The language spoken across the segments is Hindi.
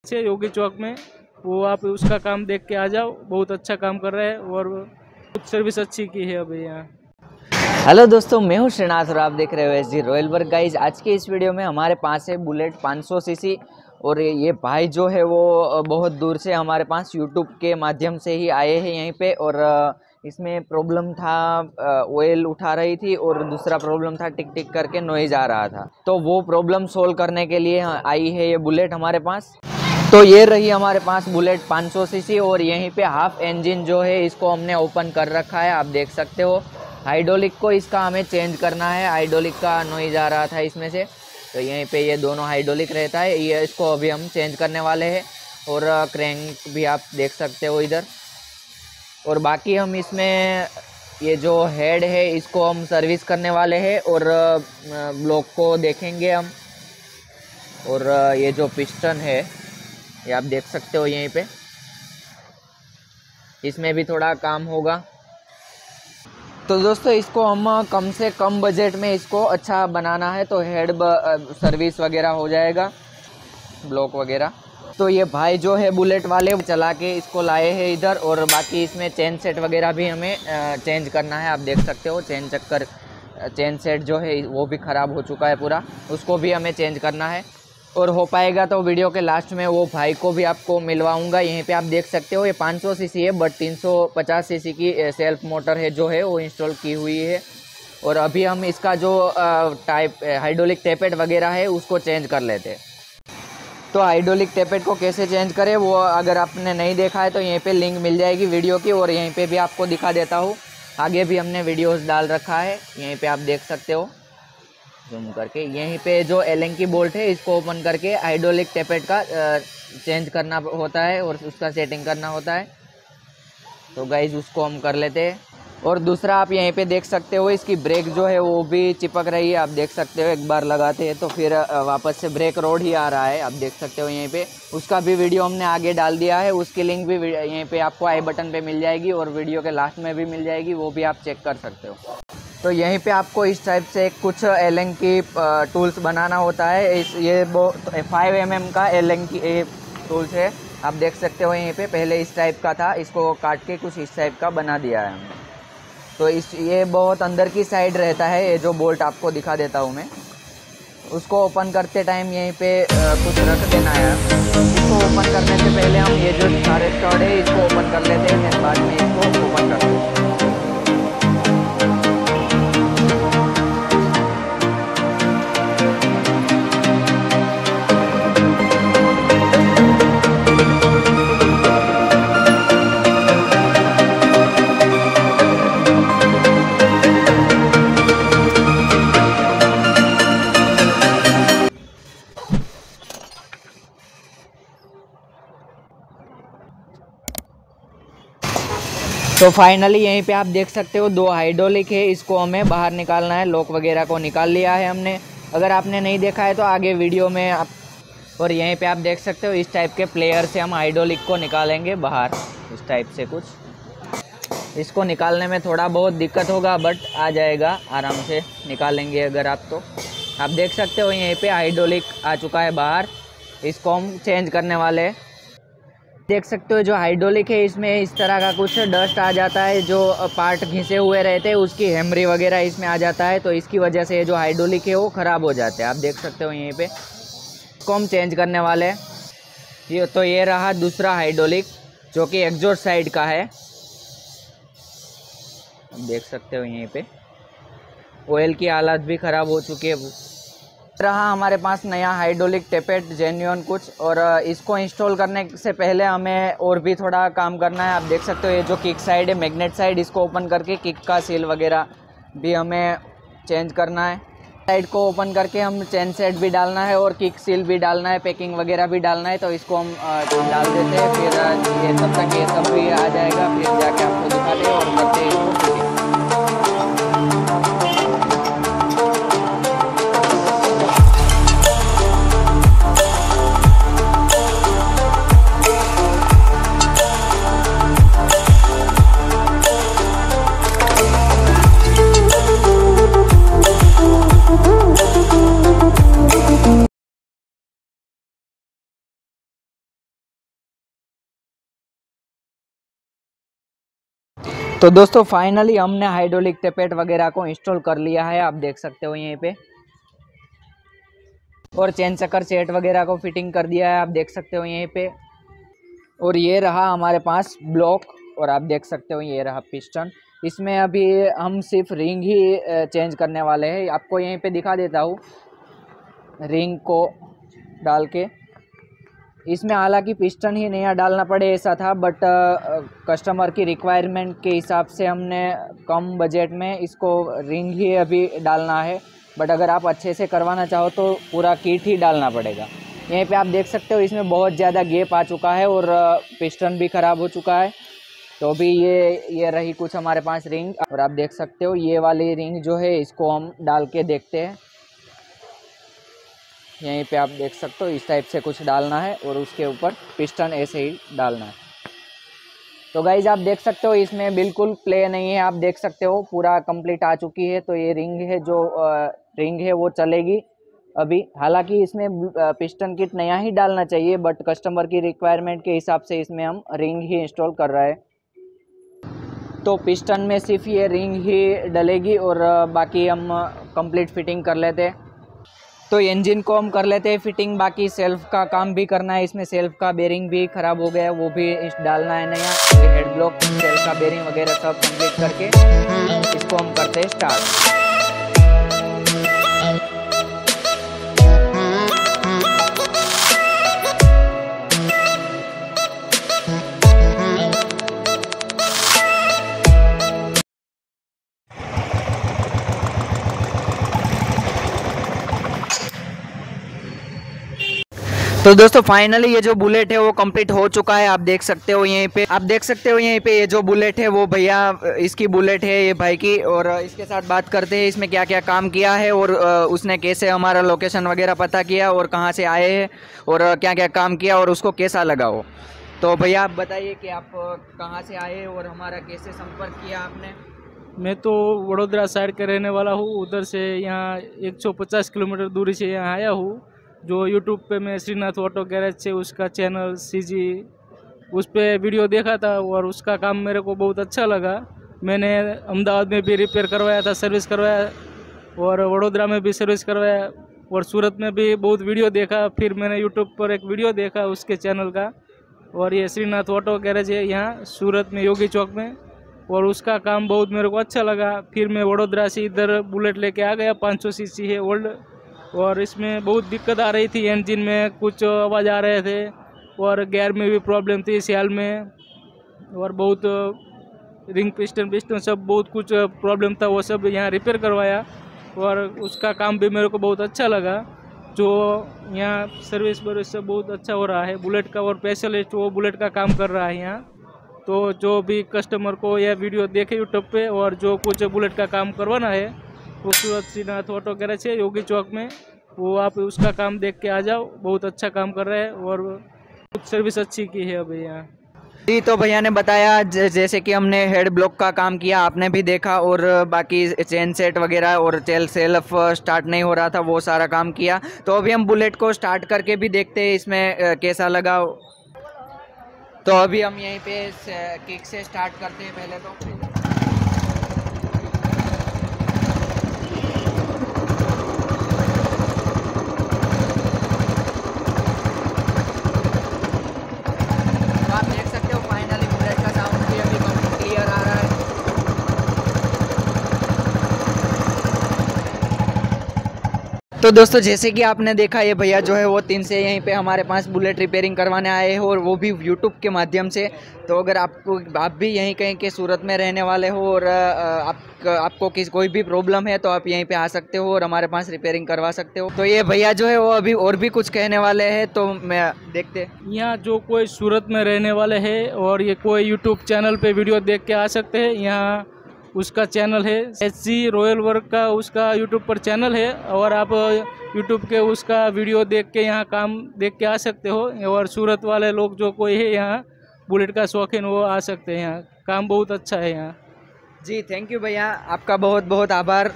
अच्छी है योगी चौक में, वो आप उसका काम देख के आ जाओ, बहुत अच्छा काम कर रहे हैं और सर्विस अच्छी की है अभी यहाँ। हेलो दोस्तों, मैं हूं श्रीनाथ और आप देख रहे हो एसजी रॉयल वर्क। गाइज, आज के इस वीडियो में हमारे पास है बुलेट 500 सीसी और ये भाई जो है वो बहुत दूर से हमारे पास यूट्यूब के माध्यम से ही आए हैं यहीं पे। और इसमें प्रॉब्लम था, ऑयल उठा रही थी और दूसरा प्रॉब्लम था टिक टिक करके नॉइज आ रहा था। तो वो प्रॉब्लम सोल्व करने के लिए आई है ये बुलेट हमारे पास। तो ये रही हमारे पास बुलेट 500 सीसी और यहीं पे हाफ इंजन जो है इसको हमने ओपन कर रखा है, आप देख सकते हो। हाइड्रोलिक को इसका हमें चेंज करना है, हाइड्रोलिक का नॉइज आ रहा था इसमें से, तो यहीं पे ये दोनों हाइड्रोलिक रहता है, ये इसको अभी हम चेंज करने वाले हैं। और क्रैंक भी आप देख सकते हो इधर। और बाकी हम इसमें ये जो हेड है इसको हम सर्विस करने वाले हैं और ब्लॉक को देखेंगे हम। और ये जो पिस्टन है ये आप देख सकते हो यहीं पे, इसमें भी थोड़ा काम होगा। तो दोस्तों इसको हम कम से कम बजट में इसको अच्छा बनाना है, तो हेड सर्विस वगैरह हो जाएगा, ब्लॉक वगैरह। तो ये भाई जो है बुलेट वाले चला के इसको लाए हैं इधर। और बाकी इसमें चेन सेट वगैरह भी हमें चेंज करना है, आप देख सकते हो। चेन सेट जो है वो भी ख़राब हो चुका है पूरा, उसको भी हमें चेंज करना है। और हो पाएगा तो वीडियो के लास्ट में वो भाई को भी आपको मिलवाऊंगा। यहीं पे आप देख सकते हो ये 500 सीसी है बट 350 सीसी की सेल्फ मोटर है जो है वो इंस्टॉल की हुई है। और अभी हम इसका जो टाइप हाइड्रोलिक टेपेट वगैरह है उसको चेंज कर लेते हैं। तो हाइड्रोलिक टेपेट को कैसे चेंज करें वो अगर आपने नहीं देखा है तो यहीं पे लिंक मिल जाएगी वीडियो की, और यहीं पे भी आपको दिखा देता हूँ। आगे भी हमने वीडियोस डाल रखा है, यहीं पे आप देख सकते हो जूम करके। यहीं पे जो एलन की बोल्ट है इसको ओपन करके हाइड्रोलिक टेपेट का चेंज करना होता है और उसका सेटिंग करना होता है। तो गाइज उसको हम कर लेते हैं। और दूसरा आप यहीं पे देख सकते हो इसकी ब्रेक जो है वो भी चिपक रही है, आप देख सकते हो। एक बार लगाते हैं तो फिर वापस से ब्रेक रोड ही आ रहा है, आप देख सकते हो यहीं पे। उसका भी वीडियो हमने आगे डाल दिया है, उसकी लिंक भी यहीं पे आपको आई बटन पे मिल जाएगी और वीडियो के लास्ट में भी मिल जाएगी, वो भी आप चेक कर सकते हो। तो यहीं पे आपको इस टाइप से कुछ एलन की टूल्स बनाना होता है। ये 5 mm का एलन की टूल्स है, आप देख सकते हो यहीं पे। पहले इस टाइप का था, इसको काट के कुछ इस टाइप का बना दिया है हमने। तो ये बहुत अंदर की साइड रहता है, ये जो बोल्ट आपको दिखा देता हूँ मैं। उसको ओपन करते टाइम यहीं पे कुछ रख देना है। इसको ओपन करने से पहले हम ये जो सारे स्टड है इसको ओपन कर लेते हैं, फिर बाद में इसको ओपन करते हैं। तो फाइनली यहीं पे आप देख सकते हो 2 हाइड्रोलिक है, इसको हमें बाहर निकालना है। लॉक वगैरह को निकाल लिया है हमने, अगर आपने नहीं देखा है तो आगे वीडियो में आप। और यहीं पे आप देख सकते हो इस टाइप के प्लेयर से हम हाइड्रोलिक को निकालेंगे बाहर, इस टाइप से कुछ। इसको निकालने में थोड़ा बहुत दिक्कत होगा बट आ जाएगा, आराम से निकालेंगे अगर आप। तो आप देख सकते हो यहीं पे हाइड्रोलिक आ चुका है बाहर, इसको हम चेंज करने वाले हैं। देख सकते हो जो हाइड्रोलिक है इसमें इस तरह का कुछ डस्ट आ जाता है, जो पार्ट घिसे हुए रहते हैं उसकी हेमरी वगैरह इसमें आ जाता है, तो इसकी वजह से जो हाइड्रोलिक है वो ख़राब हो जाते हैं, आप देख सकते हो यहीं पे। इसको हम चेंज करने वाले हैं। ये रहा दूसरा हाइड्रोलिक जो कि एग्जॉस्ट साइड का है, आप देख सकते हो यहीं पे। ऑयल की हालत भी ख़राब हो चुकी है। रहा हमारे पास नया हाइड्रोलिक टेपेट जेन्युइन कुछ, और इसको इंस्टॉल करने से पहले हमें और भी थोड़ा काम करना है। आप देख सकते हो ये जो किक साइड है, मैग्नेट साइड, इसको ओपन करके किक का सील वगैरह भी हमें चेंज करना है। साइड को ओपन करके हम चेन सेट भी डालना है और किक सील भी डालना है, पैकिंग वगैरह भी डालना है। तो इसको हम डाल देते हैं, फिर ये तब तक ये सब भी आ जाएगा, फिर जाके आपको दिखाते हैं और करते हैं इसको। तो दोस्तों फाइनली हमने हाइड्रोलिक टेपेट वगैरह को इंस्टॉल कर लिया है, आप देख सकते हो यहीं पे। और चेन चक्कर सेट वगैरह को फिटिंग कर दिया है, आप देख सकते हो यहीं पे। और ये रहा हमारे पास ब्लॉक, और आप देख सकते हो ये रहा पिस्टन। इसमें अभी हम सिर्फ रिंग ही चेंज करने वाले हैं। आपको यहीं पे दिखा देता हूँ रिंग को डाल के। इसमें हालांकि पिस्टन ही नया डालना पड़े ऐसा था, बट कस्टमर की रिक्वायरमेंट के हिसाब से हमने कम बजट में इसको रिंग ही अभी डालना है। बट अगर आप अच्छे से करवाना चाहो तो पूरा किट ही डालना पड़ेगा। यहीं पे आप देख सकते हो इसमें बहुत ज़्यादा गैप आ चुका है और पिस्टन भी ख़राब हो चुका है। तो अभी ये रही कुछ हमारे पास रिंग, और आप देख सकते हो ये वाली रिंग जो है इसको हम डाल के देखते हैं। यहीं पे आप देख सकते हो इस टाइप से कुछ डालना है और उसके ऊपर पिस्टन ऐसे ही डालना है। तो गाइज आप देख सकते हो इसमें बिल्कुल प्ले नहीं है, आप देख सकते हो पूरा कंप्लीट आ चुकी है। तो ये रिंग है जो रिंग है वो चलेगी अभी। हालांकि इसमें पिस्टन किट नया ही डालना चाहिए, बट कस्टमर की रिक्वायरमेंट के हिसाब से इसमें हम रिंग ही इंस्टॉल कर रहे हैं। तो पिस्टन में सिर्फ ये रिंग ही डलेगी और बाकी हम कंप्लीट फिटिंग कर लेते हैं। तो इंजन को हम कर लेते हैं फिटिंग, बाकी सेल्फ का काम भी करना है। इसमें सेल्फ का बेरिंग भी ख़राब हो गया है, वो भी डालना है नया। हेड ब्लॉक, सेल्फ का बेरिंग वगैरह सब कंप्लीट करके इसको हम करते हैं स्टार्ट। तो दोस्तों फाइनली ये जो बुलेट है वो कंप्लीट हो चुका है, आप देख सकते हो यहीं पे। आप देख सकते हो यहीं पे ये जो बुलेट है वो भैया इसकी बुलेट है ये भाई की। और इसके साथ बात करते हैं इसमें क्या क्या काम किया है और उसने कैसे हमारा लोकेशन वगैरह पता किया और कहाँ से आए हैं और क्या क्या काम किया और उसको कैसा लगा हो। तो भैया आप बताइए कि आप कहाँ से आए और हमारा कैसे संपर्क किया आपने। मैं तो वडोदरा साइड का रहने वाला हूँ, उधर से यहाँ 150 किलोमीटर दूरी से यहाँ आया हूँ। जो यूट्यूब पे मैं श्रीनाथ ऑटो गैरेज से उसका चैनल सीजी उस पर वीडियो देखा था और उसका काम मेरे को बहुत अच्छा लगा। मैंने अहमदाबाद में भी रिपेयर करवाया था, सर्विस करवाया, और वडोदरा में भी सर्विस करवाया, और सूरत में भी बहुत वीडियो देखा। फिर मैंने यूट्यूब पर एक वीडियो देखा उसके चैनल का, और ये श्रीनाथ ऑटो गैरेज है यहाँ सूरत में योगी चौक में, और उसका काम बहुत मेरे को अच्छा लगा। फिर मैं वडोदरा से इधर बुलेट लेके आ गया, 500 सीसी है ओल्ड, और इसमें बहुत दिक्कत आ रही थी। इंजन में कुछ आवाज़ आ रहे थे और गियर में भी प्रॉब्लम थी सियाल में, और बहुत रिंग पिस्टन सब बहुत कुछ प्रॉब्लम था, वो सब यहाँ रिपेयर करवाया और उसका काम भी मेरे को बहुत अच्छा लगा। जो यहाँ सर्विस वर्विस सब बहुत अच्छा हो रहा है बुलेट का, और स्पेशलिस्ट वो बुलेट का काम कर रहा है यहाँ। तो जो भी कस्टमर को यह वीडियो देखे यूट्यूब पे और जो कुछ बुलेट का काम करवाना है वो सूरत श्रीनाथ ऑटो गैरेज है योगी चौक में, वो आप उसका काम देख के आ जाओ। बहुत अच्छा काम कर रहे हैं और कुछ सर्विस अच्छी की है अभी यहाँ। जी तो भैया ने बताया जैसे कि हमने हेड ब्लॉक का काम किया, आपने भी देखा, और बाकी चेन सेट वगैरह और सेल्फ स्टार्ट नहीं हो रहा था वो सारा काम किया। तो अभी हम बुलेट को स्टार्ट करके भी देखते हैं इसमें कैसा लगा। तो अभी हम यहीं पे किक से स्टार्ट करते हैं पहले तो। आप देख सकते हो फाइनली बुलेट का साउंड भी अभी क्लियर आ रहा है। तो दोस्तों जैसे कि आपने देखा ये भैया जो है वो 3 से यहीं पे हमारे पास बुलेट रिपेयरिंग करवाने आए हैं, और वो भी यूट्यूब के माध्यम से। तो अगर आप भी यहीं कहीं के सूरत में रहने वाले हो और आपको कोई भी प्रॉब्लम है तो आप यहीं पे आ सकते हो और हमारे पास रिपेयरिंग करवा सकते हो। तो ये भैया जो है वो अभी और भी कुछ कहने वाले हैं, तो मैं देखते। यहाँ जो कोई सूरत में रहने वाले हैं और ये कोई यूट्यूब चैनल पे वीडियो देख के आ सकते हैं। यहाँ उसका चैनल है SG रॉयल वर्क का, उसका यूट्यूब पर चैनल है, और आप यूट्यूब के उसका वीडियो देख के यहाँ काम देख के आ सकते हो। और सूरत वाले लोग जो कोई है यहाँ बुलेट का शौकीन वो आ सकते हैं, यहाँ काम बहुत अच्छा है यहाँ। जी थैंक यू भैया, आपका बहुत बहुत आभार।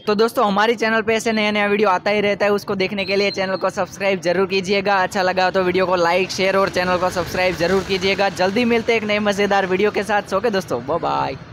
तो दोस्तों हमारी चैनल पे ऐसे नया नया वीडियो आता ही रहता है, उसको देखने के लिए चैनल को सब्सक्राइब जरूर कीजिएगा। अच्छा लगा तो वीडियो को लाइक शेयर और चैनल को सब्सक्राइब जरूर कीजिएगा। जल्दी मिलते हैं एक नए मज़ेदार वीडियो के साथ। सो के दोस्तों बाय बाय।